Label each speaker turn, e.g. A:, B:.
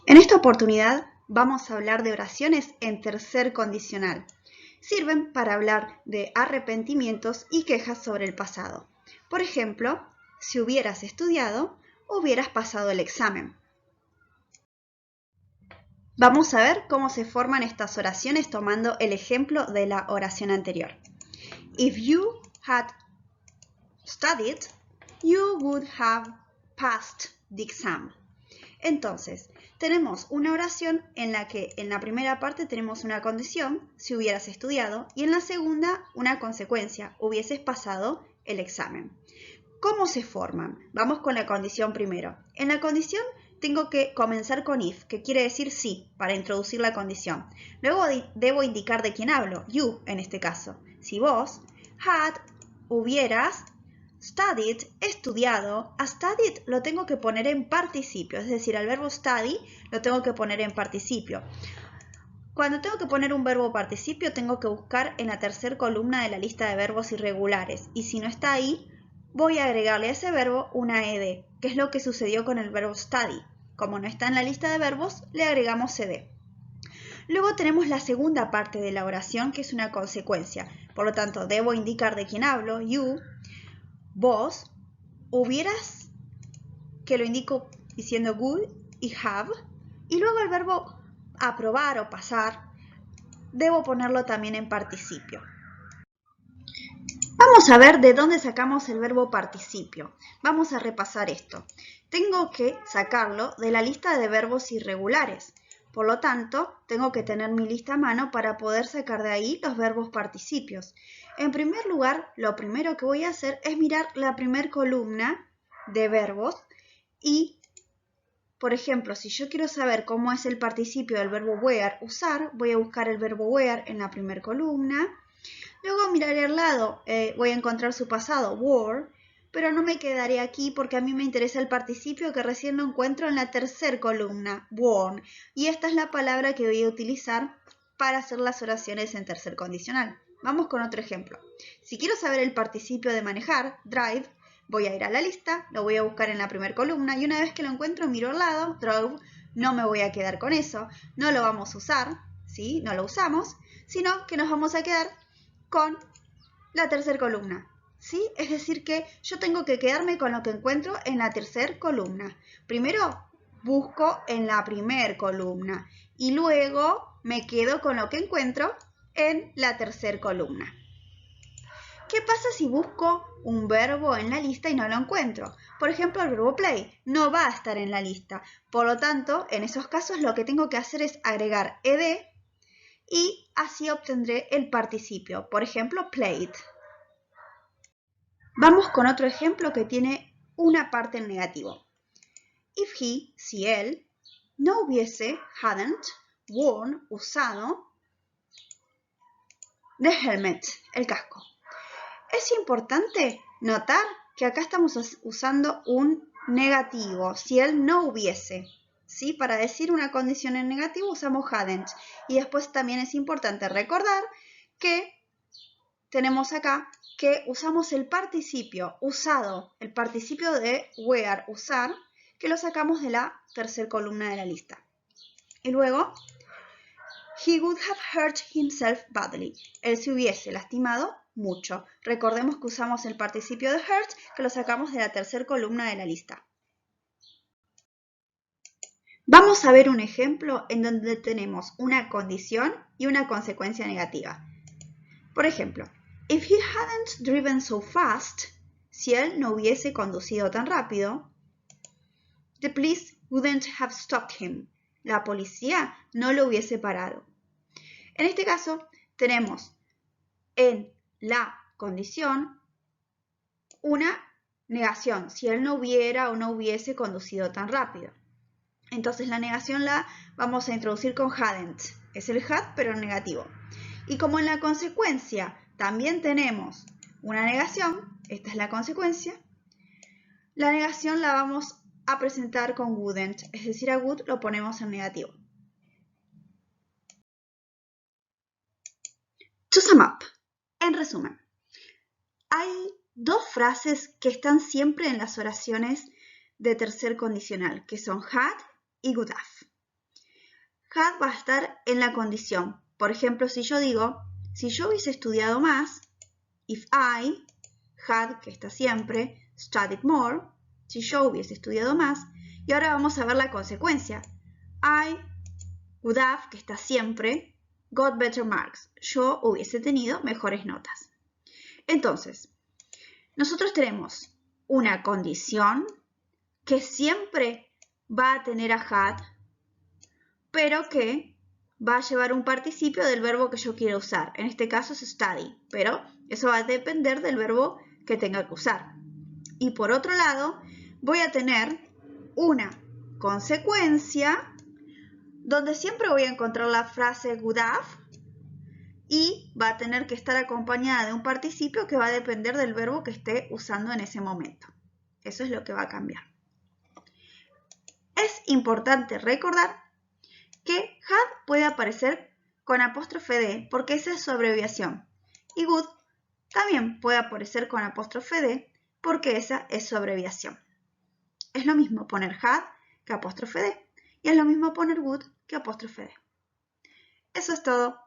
A: En esta oportunidad vamos a hablar de oraciones en tercer condicional. Sirven para hablar de arrepentimientos y quejas sobre el pasado. Por ejemplo, si hubieras estudiado, hubieras pasado el examen. Vamos a ver cómo se forman estas oraciones tomando el ejemplo de la oración anterior. If you had studied, you would have passed the exam. Entonces, tenemos una oración en la que en la primera parte tenemos una condición, si hubieras estudiado, y en la segunda una consecuencia, hubieses pasado el examen. ¿Cómo se forman? Vamos con la condición primero. En la condición tengo que comenzar con if, que quiere decir sí, para introducir la condición. Luego debo indicar de quién hablo, you en este caso. Si vos, had, hubieras, studied, estudiado, a studied lo tengo que poner en participio, es decir, al verbo study lo tengo que poner en participio. Cuando tengo que poner un verbo participio tengo que buscar en la tercera columna de la lista de verbos irregulares y si no está ahí, voy a agregarle a ese verbo una ed, que es lo que sucedió con el verbo study. Como no está en la lista de verbos, le agregamos ed. Luego tenemos la segunda parte de la oración, que es una consecuencia. Por lo tanto, debo indicar de quién hablo, you, vos, hubieras, que lo indico diciendo would y have, y luego el verbo aprobar o pasar, debo ponerlo también en participio. Vamos a ver de dónde sacamos el verbo participio. Vamos a repasar esto. Tengo que sacarlo de la lista de verbos irregulares. Por lo tanto, tengo que tener mi lista a mano para poder sacar de ahí los verbos participios. En primer lugar, lo primero que voy a hacer es mirar la primera columna de verbos y, por ejemplo, si yo quiero saber cómo es el participio del verbo wear, usar, voy a buscar el verbo wear en la primera columna. Luego miraré al lado, voy a encontrar su pasado, wore, pero no me quedaré aquí porque a mí me interesa el participio que recién lo encuentro en la tercera columna, worn, y esta es la palabra que voy a utilizar para hacer las oraciones en tercer condicional. Vamos con otro ejemplo. Si quiero saber el participio de manejar, drive, voy a ir a la lista, lo voy a buscar en la primera columna y una vez que lo encuentro miro al lado, drove, no me voy a quedar con eso, no lo vamos a usar, ¿sí? No lo usamos, sino que nos vamos a quedar con la tercera columna, ¿sí? Es decir que yo tengo que quedarme con lo que encuentro en la tercera columna. Primero busco en la primera columna y luego me quedo con lo que encuentro en la tercera columna. ¿Qué pasa si busco un verbo en la lista y no lo encuentro? Por ejemplo, el verbo play no va a estar en la lista. Por lo tanto, en esos casos lo que tengo que hacer es agregar ed y así obtendré el participio. Por ejemplo, played. Vamos con otro ejemplo que tiene una parte en negativo. If he, si él, no hubiese, hadn't, worn, usado, the helmet, el casco. Es importante notar que acá estamos usando un negativo, si él no hubiese. ¿Sí? Para decir una condición en negativo usamos hadn't. Y después también es importante recordar que tenemos acá que usamos el participio usado, el participio de wear, usar, que lo sacamos de la tercera columna de la lista. Y luego, he would have hurt himself badly. Él se hubiese lastimado mucho. Recordemos que usamos el participio de hurt, que lo sacamos de la tercera columna de la lista. Vamos a ver un ejemplo en donde tenemos una condición y una consecuencia negativa. Por ejemplo, if he hadn't driven so fast, si él no hubiese conducido tan rápido, the police wouldn't have stopped him. La policía no lo hubiese parado. En este caso, tenemos en la condición una negación, si él no hubiera o no hubiese conducido tan rápido. Entonces la negación la vamos a introducir con hadn't. Es el had, pero en negativo. Y como en la consecuencia también tenemos una negación, esta es la consecuencia, la negación la vamos a presentar con wouldn't, es decir, a would lo ponemos en negativo. To sum up, en resumen, hay dos frases que están siempre en las oraciones de tercer condicional, que son had y would have. had va a estar en la condición. Por ejemplo, si yo digo, si yo hubiese estudiado más, if I had, que está siempre, studied more, si yo hubiese estudiado más, y ahora vamos a ver la consecuencia. I would have, que está siempre, got better marks. Yo hubiese tenido mejores notas. Entonces, nosotros tenemos una condición que siempre va a tener a had, pero que va a llevar un participio del verbo que yo quiero usar. En este caso es study, pero eso va a depender del verbo que tenga que usar. Y por otro lado, voy a tener una consecuencia donde siempre voy a encontrar la frase would have y va a tener que estar acompañada de un participio que va a depender del verbo que esté usando en ese momento. Eso es lo que va a cambiar. Es importante recordar que had puede aparecer con apóstrofe D porque esa es su abreviación. Y would también puede aparecer con apóstrofe D porque esa es su abreviación. Es lo mismo poner had que apóstrofe D y es lo mismo poner would que apóstrofe D. Eso es todo.